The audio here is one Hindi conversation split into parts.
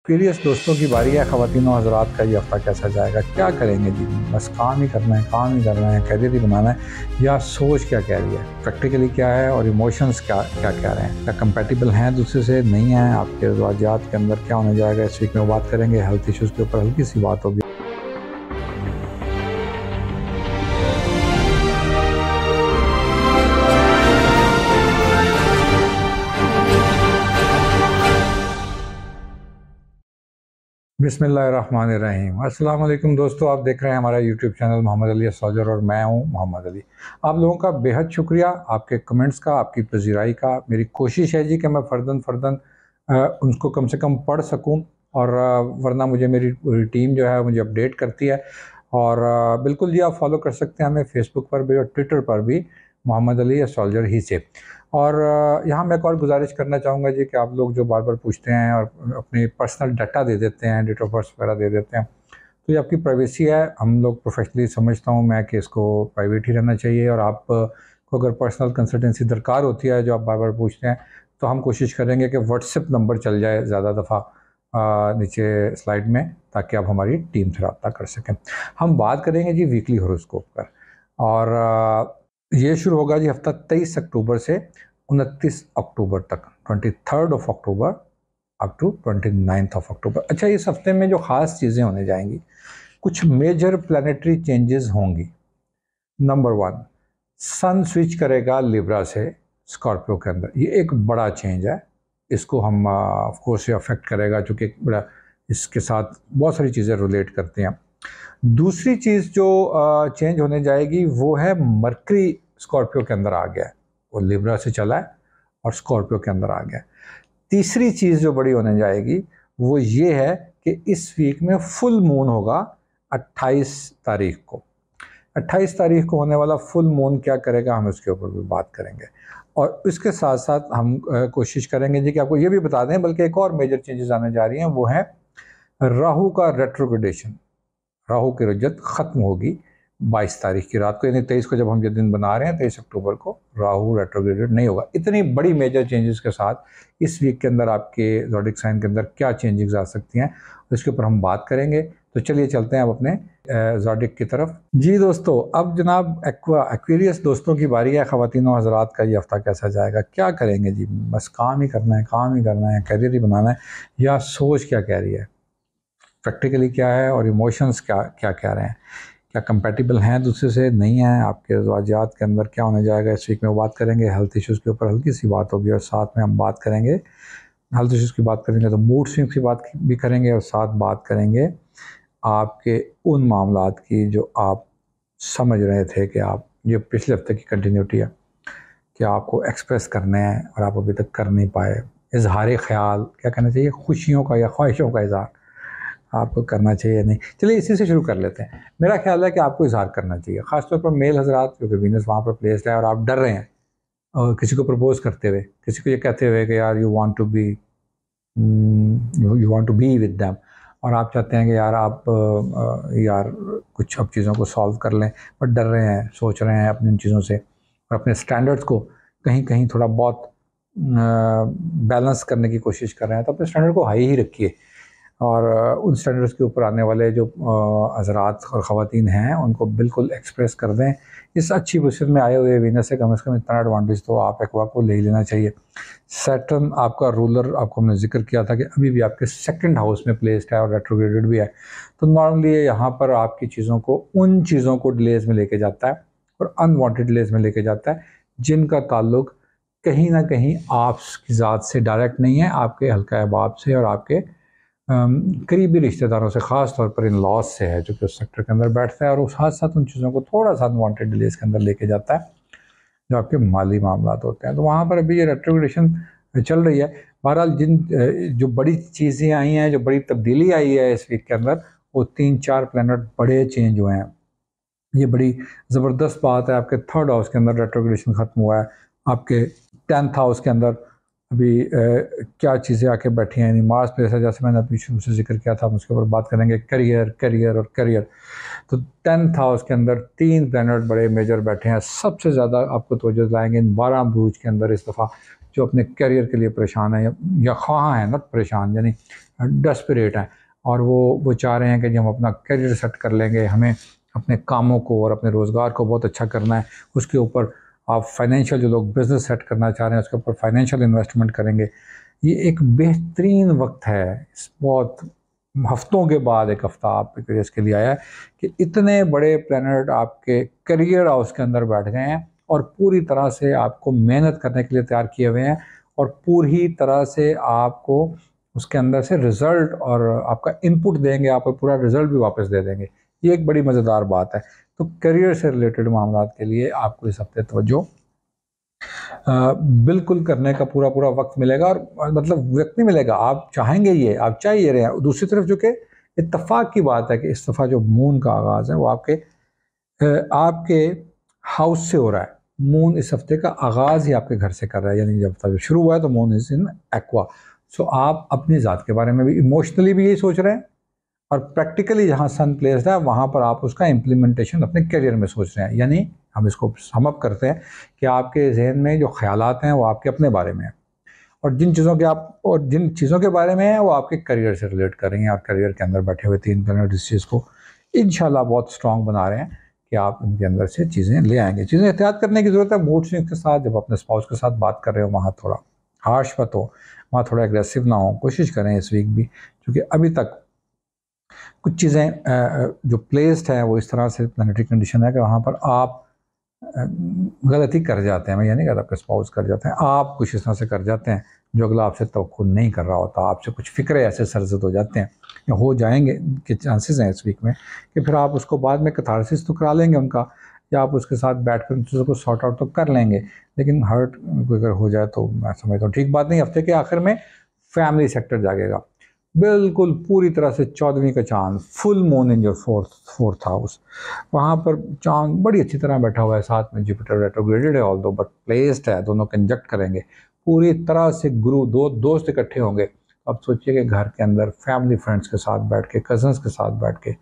एक्वेरियस दोस्तों की बारी है। ख़वातीन और हज़रात का ये हफ़्ता कैसा जाएगा, क्या करेंगे जी? बस काम ही करना है, काम ही करना है, कैरियर ही बनाना है, या सोच क्या कह रही है, प्रैक्टिकली क्या है और इमोशंस क्या क्या कह रहे हैं, क्या कंपैटिबल हैं दूसरे से, नहीं है, आपके ज़वाजात के अंदर क्या होने जाएगा। इस वीक में बात करेंगे हेल्थ इश्यूज़ के ऊपर, हल्की सी बात होगी। बिस्मिल्लाहिर्रहमानिर्रहीम। अस्सलाम वालेकुम दोस्तों, आप देख रहे हैं हमारा YouTube channel Mohammad Ali astrologer और मैं हूं मोहम्मद अली। आप लोगों का बेहद शुक्रिया, आपके कमेंट्स का, आपकी पजीराई का। मेरी कोशिश है जी कि मैं फ़र्दन उनको कम से कम पढ़ सकूं, और वरना मुझे मेरी पूरी टीम जो है मुझे अपडेट करती है। और बिल्कुल जी, आप फॉलो कर सकते हैं हमें फेसबुक पर भी और ट्विटर पर भी, मोहम्मद अली एस्ट्रोलॉजर ही से। और यहाँ मैं एक और गुजारिश करना चाहूँगा जी कि आप लोग जो बार बार पूछते हैं और अपनी पर्सनल डाटा दे देते हैं, डेट ऑफ बर्थ वगैरह दे देते हैं, तो ये आपकी प्राइवेसी है। हम लोग प्रोफेशनली समझता हूँ मैं कि इसको प्राइवेट ही रहना चाहिए। और आप को अगर पर्सनल कंसल्टेंसी दरकार होती है जो आप बार बार पूछते हैं, तो हम कोशिश करेंगे कि व्हाट्सएप नंबर चल जाए ज़्यादा दफ़ा नीचे स्लाइड में, ताकि आप हमारी टीम से रब्ता कर सकें। हम बात करेंगे जी वीकली हॉरोस्कोप पर, और ये शुरू होगा जी हफ्ता 23 अक्टूबर से 29 अक्टूबर तक, 23rd of October up to 29th of October. अच्छा, इस हफ्ते में जो ख़ास चीज़ें होने जाएंगी, कुछ मेजर प्लानिटरी चेंजेस होंगी। नंबर 1, सन स्विच करेगा लिब्रा से स्कॉर्पियो के अंदर। ये एक बड़ा चेंज है, इसको हम ऑफ कोर्स ये अफेक्ट करेगा, चूँकि एक बड़ा इसके साथ बहुत सारी चीज़ें रिलेट करती हैं। दूसरी चीज़ जो चेंज होने जाएगी वो है मरकरी स्कॉर्पियो के अंदर आ गया है, वो लिब्रा से चला है और स्कॉर्पियो के अंदर आ गया है। तीसरी चीज़ जो बड़ी होने जाएगी वो ये है कि इस वीक में फुल मून होगा 28 तारीख को। 28 तारीख को होने वाला फुल मून क्या करेगा, हम उसके ऊपर भी बात करेंगे। और इसके साथ साथ हम कोशिश करेंगे जी कि आपको ये भी बता दें, बल्कि एक और मेजर चेंजेस आने जा रही हैं, वो है राहु का रेट्रोग्रेडेशन। राहु की रजत ख़त्म होगी 22 तारीख की रात को, यानी 23 को जब हम ये दिन बना रहे हैं, 23 अक्टूबर को राहु रेट्रोग्रेडेड नहीं होगा। इतनी बड़ी मेजर चेंजेस के साथ इस वीक के अंदर आपके ज़ोडिक साइन के अंदर क्या चेंजेस आ सकती हैं, उसके ऊपर हम बात करेंगे। तो चलिए चलते हैं अब अपने ज़ोडिक की तरफ। जी दोस्तों, अब जनाब एक्वेरियस दोस्तों की बारी है। ख़वातीन और हज़रात का ये हफ़्ता कैसा जाएगा, क्या करेंगे जी? बस काम ही करना है, काम ही करना है, कैरियर ही बनाना है, या सोच क्या कह रही है, प्रैक्टिकली क्या है और इमोशंस क्या क्या कह रहे हैं, क्या कंपैटिबल हैं दूसरे से, नहीं है, आपके ज़वाजात के अंदर क्या होने जाएगा। इस वीक में बात करेंगे हेल्थ इश्यूज़ के ऊपर, हल्की सी बात होगी, और साथ में हम बात करेंगे हेल्थ इश्यूज़ की बात करेंगे तो मूड स्विंग्स की बात भी करेंगे, और साथ बात करेंगे आपके उन मामलात की जो आप समझ रहे थे कि आप, ये पिछले हफ्ते की कंटिन्यूटी है कि आपको एक्सप्रेस करने हैं और आप अभी तक कर नहीं पाए। इजहार ख्याल क्या कहना चाहिए, खुशियों का या ख्वाहिशों का इजहार आपको करना चाहिए नहीं। चलिए इसी से शुरू कर लेते हैं। मेरा ख्याल है कि आपको इजहार करना चाहिए, ख़ासतौर पर मेल हज़रात, क्योंकि वीनस वहाँ पर प्लेस्ड है और आप डर रहे हैं और किसी को प्रपोज करते हुए, किसी को ये कहते हुए कि यार you want to be with them, और आप चाहते हैं कि यार आप यार कुछ अब चीज़ों को सॉल्व कर लें, पर डर रहे हैं, सोच रहे हैं अपनी चीज़ों से, और अपने स्टैंडर्ड्स को कहीं कहीं थोड़ा बहुत बैलेंस करने की कोशिश कर रहे हैं। तो अपने स्टैंडर्ड को हाई ही रखिए, और उन स्टैंडर्ड्स के ऊपर आने वाले जो हज़रात और ख़वातीन हैं उनको बिल्कुल एक्सप्रेस कर दें। इस अच्छी पोजीशन में आए हुए वीनस से कम इतना एडवांटेज तो आप एक्वा को ले ही लेना चाहिए। सैटर्न आपका रूलर, आपको हमने जिक्र किया था कि अभी भी आपके सेकंड हाउस में प्लेस्ड है और रेट्रोग्रेडेड भी है, तो नॉर्मली यहाँ पर आपकी चीज़ों को, उन चीज़ों को डिलेज़ में लेके जाता है और अनवांटेड डिलेज़ में लेके जाता है, जिनका ताल्लुक कहीं ना कहीं आपकी ज़ात से डायरेक्ट नहीं है, आपके हल्का अहबाब से और आपके करीबी रिश्तेदारों से, ख़ास तौर पर इन लॉज से है, जो कि उस सेक्टर के अंदर बैठता है, और उस साथ साथ उन चीज़ों को थोड़ा सा अनवांटेड डिलेज़ के अंदर लेके जाता है जो आपके माली मामलात होते हैं। तो वहाँ पर अभी ये रेट्रोग्रेडेशन चल रही है। बहरहाल जो बड़ी चीज़ें आई हैं, जो बड़ी तब्दीली आई है इस वीक के अंदर, वो 3-4 प्लैनेट बड़े चेंज हुए हैं। ये बड़ी ज़बरदस्त बात है। आपके 3rd हाउस के अंदर रेट्रोग्रेडेशन ख़त्म हुआ है, आपके 10th हाउस के अंदर अभी क्या चीज़ें आके बैठी हैं, यानी मार्स प्लेस है, जैसे मैंने अभी शुरू से जिक्र किया था, हम उसके ऊपर बात करेंगे। करियर। तो 10th हाउस के अंदर 3 प्लैनेट बड़े मेजर बैठे हैं। सबसे ज़्यादा आपको तवज्जो दिलाएंगे इन 12 बुरूज के अंदर इस दफ़ा, जो अपने करियर के लिए परेशान है या ख्वाह हैं, नॉट परेशान, यानी डेस्परेट हैं और वो चाह रहे हैं कि जब हम अपना करियर सेट कर लेंगे, हमें अपने कामों को और अपने रोज़गार को बहुत अच्छा करना है, उसके ऊपर आप फाइनेंशियल, जो लोग बिज़नेस सेट करना चाह रहे हैं उसके ऊपर फाइनेंशियल इन्वेस्टमेंट करेंगे। ये एक बेहतरीन वक्त है, इस बहुत हफ्तों के बाद एक हफ्ता आपके करियर के लिए आया है कि इतने बड़े प्लैनेट आपके करियर हाउस के अंदर बैठ गए हैं और पूरी तरह से आपको मेहनत करने के लिए तैयार किए हुए हैं और पूरी तरह से आपको उसके अंदर से रिज़ल्ट और आपका इनपुट देंगे, आपको पूरा रिज़ल्ट भी वापस दे देंगे। ये एक बड़ी मज़ेदार बात है। तो करियर से रिलेटेड मामला के लिए आपको इस हफ्ते तवज्जो बिल्कुल करने का पूरा पूरा वक्त मिलेगा और मतलब वक्त नहीं मिलेगा, आप चाहेंगे ये, आप चाहिए रहे हैं। दूसरी तरफ जो कि इत्तेफाक की बात है कि इस दफ़ा जो मून का आगाज़ है वो आपके हाउस से हो रहा है। मून इस हफ्ते का आगाज़ ही आपके घर से कर रहा है, यानी जब शुरू हुआ है तो मून इज़ इन एक्वा। सो आप अपनी ज़ात के बारे में भी इमोशनली भी यही सोच रहे हैं और प्रैक्टिकली जहाँ सन प्लेस्ड है वहाँ पर आप उसका इम्प्लीमेंटेशन अपने करियर में सोच रहे हैं। यानी हम इसको सम अप करते हैं कि आपके जहन में जो ख्यालात हैं वो आपके अपने बारे में हैं और जिन चीज़ों के बारे में है वो आपके करियर से रिलेट कर रही हैं और करियर के अंदर बैठे हुए 3 प्लैनेट इस चीज़ को इंशाल्लाह बहुत स्ट्रॉन्ग बना रहे हैं कि आप उनके अंदर से चीज़ें ले आएंगे। चीज़ें एहतियात करने की ज़रूरत है। मूड स्विंग्स के साथ जब अपने स्पाउस के साथ बात कर रहे हो वहाँ थोड़ा हार्श मत हो, वहाँ थोड़ा एग्रेसिव ना हो। कोशिश करें इस वीक भी, क्योंकि अभी तक कुछ चीज़ें जो प्लेस्ड हैं वो इस तरह से प्लैनेटरी कंडीशन है कि वहाँ पर आप गलती कर जाते हैं। मैं ये नहीं कहता आपके स्पाउस कर जाते हैं, आप कुछ इस तरह से कर जाते हैं जो अगला आपसे तवक्कुल नहीं कर रहा होता। आपसे कुछ फ़िक्रे ऐसे सरजद हो जाते हैं या हो जाएंगे के चांसेस हैं इस वीक में कि फिर आप उसको बाद में कैथारसिस तो करा लेंगे उनका, या आप उसके साथ बैठ कर उन चीज़ों को सॉर्ट आउट तो कर लेंगे, लेकिन हर्ट अगर हो जाए तो मैं समझता हूँ ठीक बात नहीं। हफ्ते के आखिर में फैमिली सेक्टर जागेगा बिल्कुल पूरी तरह से। 14वीं का चांद, full moon in your fourth house, वहाँ पर चांद बड़ी अच्छी तरह बैठा हुआ है, साथ में जुपिटर रेट्रोग्रेडेड है ऑल्दो बट प्लेस्ड है, दोनों कंजक्ट करेंगे पूरी तरह से। गुरु दो दोस्त इकट्ठे होंगे। अब सोचिए कि घर के अंदर फैमिली फ्रेंड्स के साथ बैठ के, कजन्स के साथ बैठ के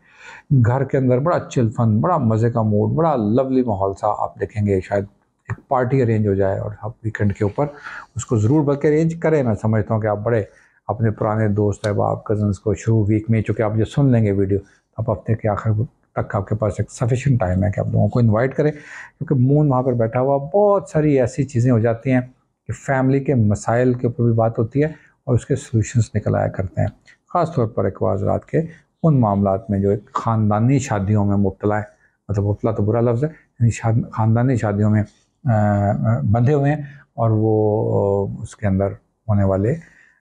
घर के अंदर बड़ा चिल फन, बड़ा मज़े का मूड, बड़ा लवली माहौल सा आप देखेंगे। शायद एक पार्टी अरेंज हो जाए और आप वीकेंड के ऊपर उसको ज़रूर बल्कि अरेंज करें। मैं समझता हूँ कि आप बड़े अपने पुराने दोस्त अहबाब कज़न्स को शुरू वीक में, चूँकि आप जो सुन लेंगे वीडियो, अब हफ्ते के आखिर तक आपके पास एक सफिशेंट टाइम है कि आप लोगों को इनवाइट करें, क्योंकि मून वहाँ पर बैठा हुआ बहुत सारी ऐसी चीज़ें हो जाती हैं कि फैमिली के मसाइल के ऊपर भी बात होती है और उसके सॉल्यूशंस निकल आया करते हैं। ख़ास तौर पर इकवाज़ रात के उन मामलात में जो एक ख़ानदानी शादियों में मुब्तला है, मतलब मुब्तला तो बुरा लफ्ज़ है, यानी ख़ानदानी शादियों में बंधे हुए हैं और वो उसके अंदर होने वाले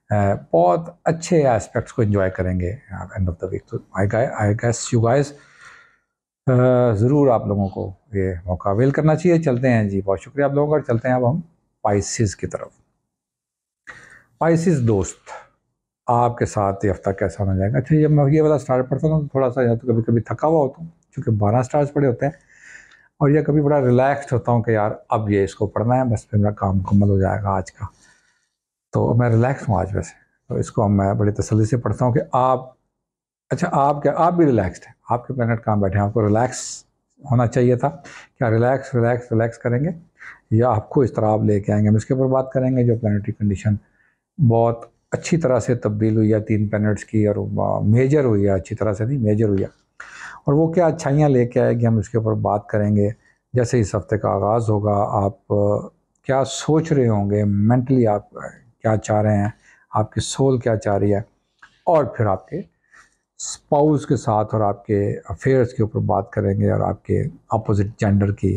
बहुत अच्छे एस्पेक्ट्स को एंजॉय करेंगे एंड ऑफ द वीक। तो आई गेस यू गाइस ज़रूर आप लोगों को ये मौका अवेल करना चाहिए। चलते हैं जी, बहुत शुक्रिया आप लोगों का। चलते हैं अब हम पाइसिस की तरफ। पाइसिस दोस्त, आपके साथ ये हफ्ता कैसा होना जाएगा? अच्छा, जब मैं ये वाला स्टार पढ़ता हूँ तो थोड़ा सा या तो कभी कभी थका हुआ होता हूँ, क्योंकि 12 स्टार्स पड़े होते हैं, और या कभी बड़ा रिलैक्स्ड होता हूँ कि यार अब ये इसको पढ़ना है, बस फिर मेरा काम मुकम्मल हो जाएगा आज का। तो मैं रिलैक्स हूँ आज वैसे, तो इसको मैं बड़ी तसल्ली से पढ़ता हूँ कि आप, अच्छा आप भी रिलैक्स्ड हैं, आपके प्लैनेट कहाँ बैठे हैं, आपको रिलैक्स होना चाहिए था। क्या रिलैक्स रिलैक्स रिलैक्स करेंगे या आपको इस तरह आप लेके आएंगे? हम इसके ऊपर बात करेंगे। जो प्लैनेटरी कंडीशन बहुत अच्छी तरह से तब्दील हुई है 3 प्लैनेट्स की, और मेजर हुई है, अच्छी तरह से नहीं मेजर हुई है, और वो क्या अच्छाइयाँ लेके आएगी, हम इसके ऊपर बात करेंगे। जैसे इस हफ्ते का आगाज़ होगा, आप क्या सोच रहे होंगे मेंटली, आप क्या चाह रहे हैं, आपकी सोल क्या चाह रही है, और फिर आपके स्पाउस के साथ और आपके अफेयर्स के ऊपर बात करेंगे, और आपके अपोजिट जेंडर की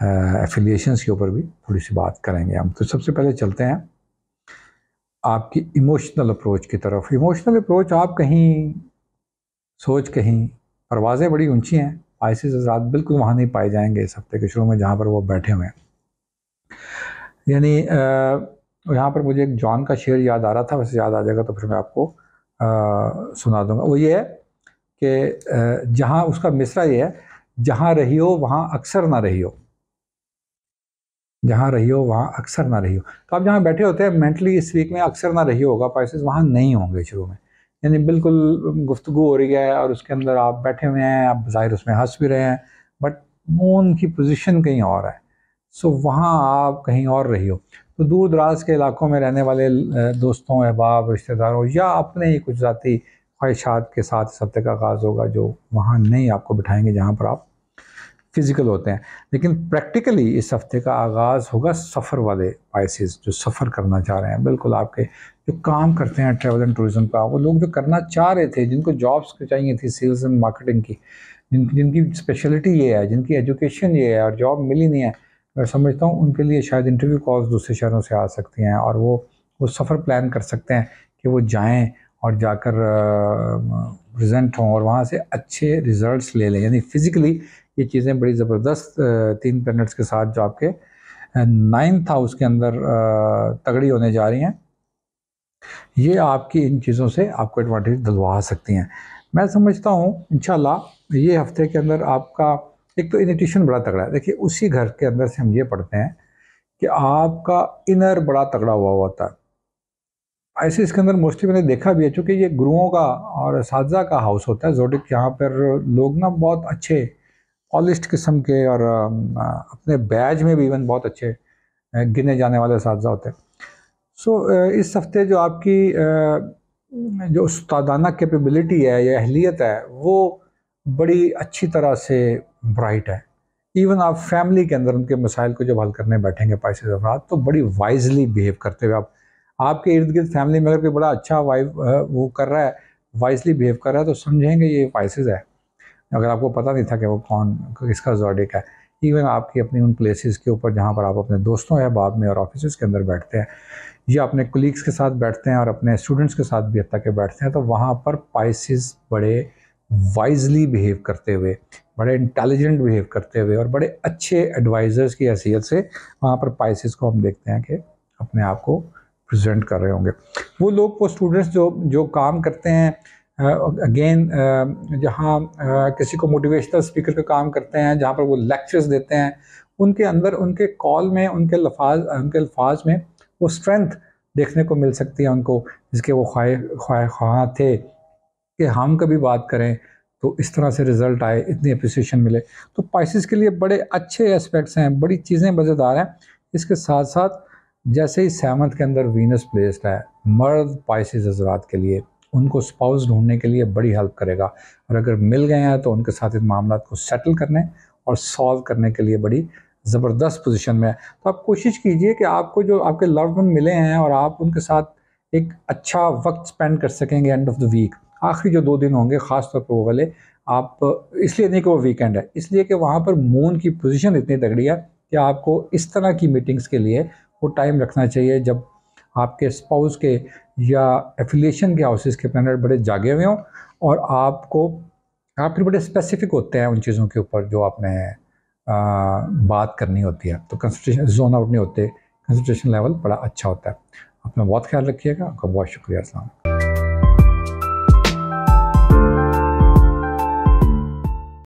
एफिलिएशंस के ऊपर भी थोड़ी सी बात करेंगे हम। तो सबसे पहले चलते हैं आपकी इमोशनल अप्रोच की तरफ। इमोशनल अप्रोच, आप कहीं सोच कहीं, परवाज़ें बड़ी ऊंची हैं। पाइसिस हज़रात बिल्कुल वहाँ नहीं पाए जाएंगे इस हफ्ते के शुरू में जहाँ पर वो बैठे हुए हैं। यानी यहाँ पर मुझे एक जॉन का शेर याद आ रहा था, वैसे याद आ जाएगा तो फिर मैं आपको सुना दूंगा। वो ये है कि जहाँ उसका मिसरा ये है, जहाँ रहियो वहाँ अक्सर ना रहियो, जहाँ रहियो वहाँ अक्सर ना रहियो। तो आप जहाँ बैठे होते हैं मेंटली इस वीक में अक्सर ना रहियो होगा, पाइसेस वहाँ नहीं होंगे शुरू में। यानी बिल्कुल गुफ्तगू हो रही है और उसके अंदर आप बैठे हुए हैं, आप ज़ाहिर उसमें हंस भी रहे हैं, बट मून की पोजीशन कहीं और है। सो वहाँ आप कहीं और रहियो। तो दूर दराज के इलाकों में रहने वाले दोस्तों, अहबाब, रिश्तेदारों या अपने ही कुछ ज़ाती ख्वाहिशात के साथ इस हफ्ते का आगाज़ होगा, जो वहाँ नहीं आपको बिठाएंगे जहाँ पर आप फिज़िकल होते हैं। लेकिन प्रैक्टिकली इस हफ्ते का आगाज़ होगा सफ़र वाले पाइसेस, जो सफ़र करना चाह रहे हैं। बिल्कुल आपके जो काम करते हैं ट्रैवल एंड टूरिज़्म का, वो लोग जो करना चाह रहे थे, जिनको जॉब्स चाहिए थी सेल्स एंड मार्केटिंग की, जिनकी स्पेशलिटी ये है, जिनकी एजुकेशन ये है और जॉब मिली नहीं है, मैं समझता हूँ उनके लिए शायद इंटरव्यू कॉल्स दूसरे शहरों से आ सकती हैं और वो सफ़र प्लान कर सकते हैं कि वो जाएँ और जाकर प्रेजेंट हों और वहाँ से अच्छे रिज़ल्ट्स ले लें। यानी फ़िज़िकली ये चीज़ें बड़ी ज़बरदस्त 3 प्लैनेट्स के साथ जो आपके 9th हाउस के अंदर तगड़ी होने जा रही हैं, ये आपकी इन चीज़ों से आपको एडवांटेज दिलवा सकती हैं। मैं समझता हूँ इंशाल्लाह ये हफ्ते के अंदर आपका एक तो इनिट्यूशन बड़ा तगड़ा है। देखिए उसी घर के अंदर से हम ये पढ़ते हैं कि आपका इनर बड़ा तगड़ा हुआ होता है। ऐसे इसके अंदर मोस्टली मैंने देखा भी है, चूँकि ये गुरुओं का और असातिज़ा का हाउस होता है ज़ोडिक, यहाँ पर लोग ना बहुत अच्छे पॉलिश्ड किस्म के और अपने बैज में भी इवन बहुत अच्छे गिने जाने वाले असातिज़ा होते हैं। सो इस हफ्ते जो आपकी जो उस्तादाना कैपेबिलिटी है या अहलियत है, वो बड़ी अच्छी तरह से ब्राइट है। इवन आप फैमिली के अंदर उनके मसाइल को जब हल करने बैठेंगे पाइसेस अफराद, तो बड़ी वाइजली बिहेव करते हुए आप, आपके इर्द गिर्द फैमिली में अगर कोई बड़ा अच्छा वो कर रहा है, वाइजली बिहेव कर रहा है, तो समझेंगे ये पाइसेस है। अगर आपको पता नहीं था कि वो कौन किसका ज़ोडिक है। इवन आपकी अपनी उन प्लेसेस के ऊपर जहाँ पर आप अपने दोस्तों या बाद में और ऑफिस के अंदर बैठते हैं या अपने कोलीग्स के साथ बैठते हैं और अपने स्टूडेंट्स के साथ भी हत्ता के बैठते हैं, तो वहाँ पर पाइसेस बड़े वाइजली बिहेव करते हुए, बड़े इंटेलिजेंट बिहेव करते हुए और बड़े अच्छे एडवाइज़र्स की हैसियत से वहाँ पर पाइसेस को हम देखते हैं कि अपने आप को प्रेजेंट कर रहे होंगे। वो लोग, वो स्टूडेंट्स जो काम करते हैं अगेन जहाँ किसी को मोटिवेशनल स्पीकर का काम करते हैं, जहाँ पर वो लेक्चर्स देते हैं, उनके अंदर उनके कॉल में उनके अल्फाज में वो स्ट्रेंथ देखने को मिल सकती है उनको, जिसके वो ख्वाह थे कि हम कभी बात करें तो इस तरह से रिज़ल्ट आए, इतनी अप्रिसिएशन मिले। तो पाइसेस के लिए बड़े अच्छे एस्पेक्ट्स हैं, बड़ी चीज़ें मज़ेदार हैं। इसके साथ साथ जैसे ही 7th के अंदर वीनस प्लेस्ड है, मर्द पाइसेस हज़रात के लिए उनको स्पाउस ढूंढने के लिए बड़ी हेल्प करेगा, और अगर मिल गए हैं तो उनके साथ इन मामला को सेटल करने और सॉल्व करने के लिए बड़ी ज़बरदस्त पोजीशन में है। तो आप कोशिश कीजिए कि आपको जो आपके लव्ड वन मिले हैं और आप उनके साथ एक अच्छा वक्त स्पेंड कर सकेंगे एंड ऑफ द वीक। आखिरी जो 2 दिन होंगे ख़ास तौर पर वो वाले, आप इसलिए नहीं कि वो वीकेंड है, इसलिए कि वहाँ पर मून की पोजीशन इतनी तगड़ी है कि आपको इस तरह की मीटिंग्स के लिए वो टाइम रखना चाहिए जब आपके स्पाउस के या एफिलिएशन के हाउसेस के प्लैनेट बड़े जागे हुए हों और आप फिर बड़े स्पेसिफिक होते हैं उन चीज़ों के ऊपर जो आपने बात करनी होती है, तो कंसंट्रेशन जोन आउट नहीं होते, कंसंट्रेशन लेवल बड़ा अच्छा होता है। अपना बहुत ख्याल रखिएगा। आपका बहुत शुक्रिया। अस्सलाम।